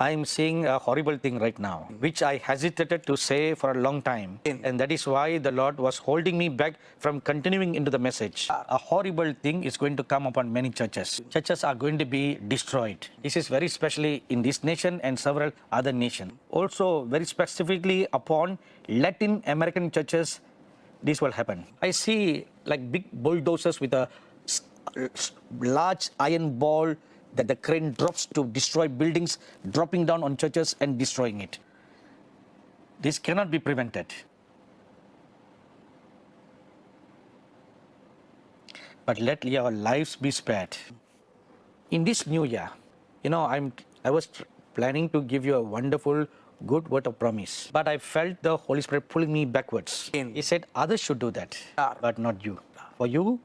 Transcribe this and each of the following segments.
I'm seeing a horrible thing right now, which I hesitated to say for a long time. And that is why the Lord was holding me back from continuing into the message. A horrible thing is going to come upon many churches. Churches are going to be destroyed. This is very specially in this nation and several other nations. Also, very specifically upon Latin American churches, this will happen. I see like big bulldozers with a large iron ball that the crane drops to destroy buildings, dropping down on churches and destroying it. This cannot be prevented. But let your lives be spared. In this new year, I was planning to give you a wonderful, good word of promise. But I felt the Holy Spirit pulling me backwards. He said, others should do that, but not you. For you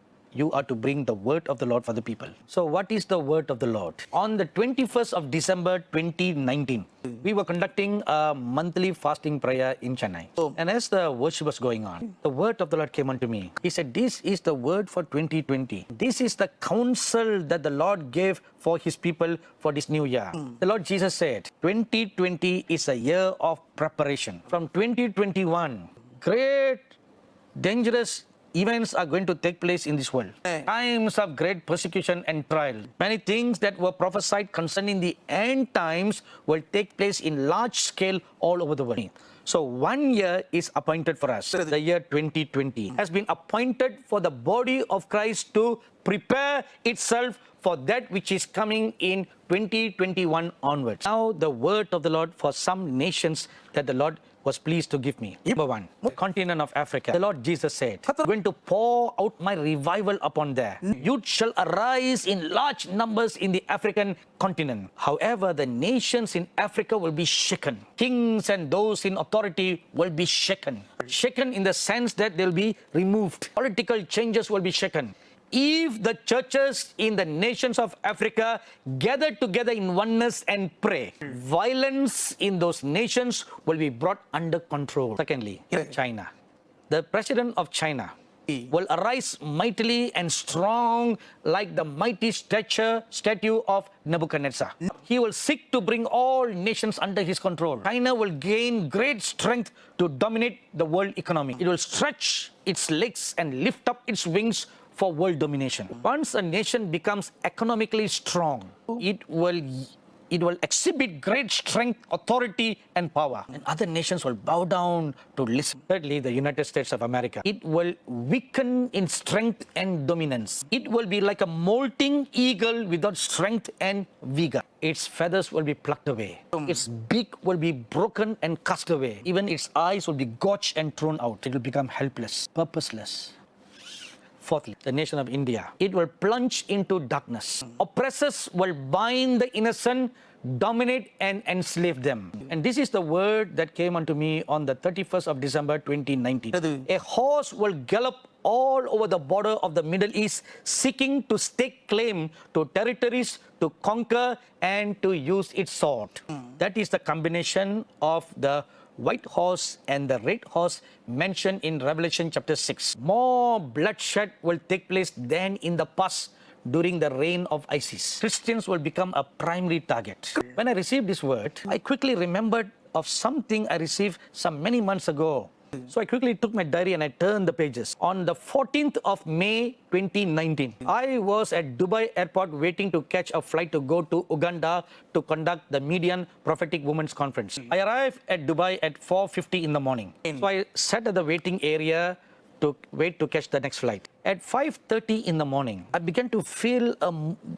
are to bring the word of the Lord for the people. So what is the word of the Lord? On the 21st of December 2019, we were conducting a monthly fasting prayer in Chennai. And as the worship was going on, the word of the Lord came unto me. He said, this is the word for 2020. This is the counsel that the Lord gave for his people for this new year. The Lord Jesus said, 2020 is a year of preparation. From 2021, great, dangerous events are going to take place in this world. Times of great persecution and trial. Many things that were prophesied concerning the end times will take place in large scale all over the world. So 1 year is appointed for us. The year 2020 has been appointed for the body of Christ to prepare itself for that which is coming in 2021 onwards. Now the word of the Lord for some nations that the Lord was pleased to give me. Number one, the continent of Africa. The Lord Jesus said, I'm going to pour out my revival upon there. Youth shall arise in large numbers in the African continent. However, the nations in Africa will be shaken. Kings and those in authority will be shaken. Shaken in the sense that they'll be removed. Political changes will be shaken. If the churches in the nations of Africa gather together in oneness and pray, violence in those nations will be brought under control. Secondly, China. The president of China will arise mightily and strong like the mighty statue of Nebuchadnezzar. He will seek to bring all nations under his control. China will gain great strength to dominate the world economy. It will stretch its legs and lift up its wings for world domination. Once a nation becomes economically strong, it will exhibit great strength, authority, and power. And other nations will bow down to listen. Thirdly, the United States of America. It will weaken in strength and dominance. It will be like a molting eagle without strength and vigor. Its feathers will be plucked away. Its beak will be broken and cast away. Even its eyes will be gouged and thrown out. It will become helpless, purposeless. Fourthly, the nation of India. It will plunge into darkness. Oppressors will bind the innocent, dominate and enslave them. And this is the word that came unto me on the 31st of December 2019. A horse will gallop all over the border of the Middle East, seeking to stake claim to territories, to conquer and to use its sword. That is the combination of the white horse and the red horse mentioned in Revelation chapter 6. More bloodshed will take place than in the past during the reign of ISIS. Christians will become a primary target. When I received this word, I quickly remembered of something I received many months ago. So I quickly took my diary and I turned the pages. On the 14th of May 2019, I was at Dubai airport waiting to catch a flight to go to Uganda to conduct the Median Prophetic Women's Conference. I arrived at Dubai at 4:50 in the morning. So I sat at the waiting area to wait to catch the next flight. At 5:30 in the morning, I began to feel a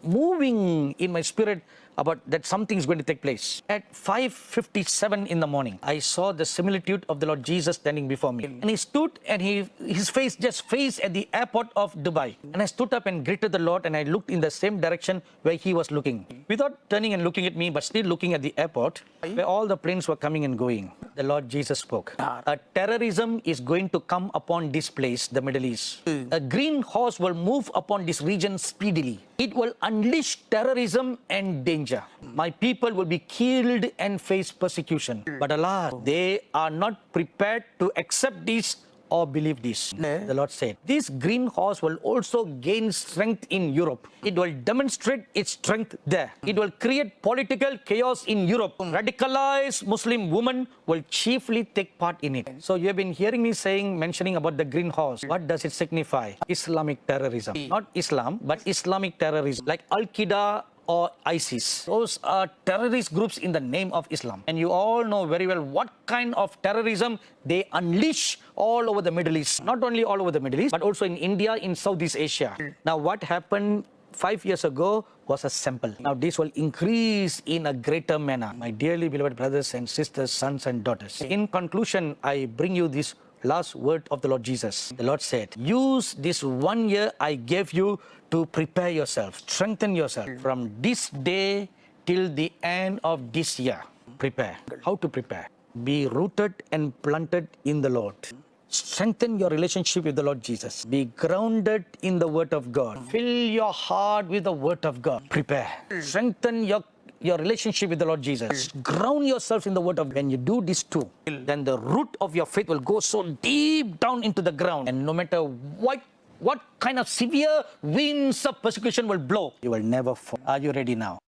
moving in my spirit about that something is going to take place. At 5:57 in the morning, I saw the similitude of the Lord Jesus standing before me. And he stood and his face just faced at the airport of Dubai. And I stood up and greeted the Lord and I looked in the same direction where he was looking. Without turning and looking at me, but still looking at the airport where all the planes were coming and going. The Lord Jesus spoke. A terrorism is going to come upon this place, the Middle East. A green horse will move upon this region speedily. It will unleash terrorism and danger. My people will be killed and face persecution. But alas, they are not prepared to accept this or believe this. The Lord said, this green horse will also gain strength in Europe. It will demonstrate its strength there. It will create political chaos in Europe. Radicalized Muslim women will chiefly take part in it. So you have been hearing me mentioning about the green horse. What does it signify? Islamic terrorism. Not Islam, but Islamic terrorism. Like Al-Qaeda or ISIS. Those are terrorist groups in the name of Islam. And you all know very well what kind of terrorism they unleash all over the Middle East. Not only all over the Middle East, but also in India, in Southeast Asia. Now, what happened 5 years ago was a sample. Now, this will increase in a greater manner. My dearly beloved brothers and sisters, sons and daughters. In conclusion, I bring you this last word of the Lord Jesus. The Lord said, use this 1 year I gave you to prepare yourself, strengthen yourself from this day till the end of this year. Prepare. How to prepare? Be rooted and planted in the Lord. Strengthen your relationship with the Lord Jesus. Be grounded in the Word of God. Fill your heart with the Word of God. Prepare. Strengthen your relationship with the Lord Jesus. Ground yourself in the Word of God. When you do these two, then the root of your faith will go so deep down into the ground. And no matter what kind of severe winds of persecution will blow, you will never fall. Are you ready now?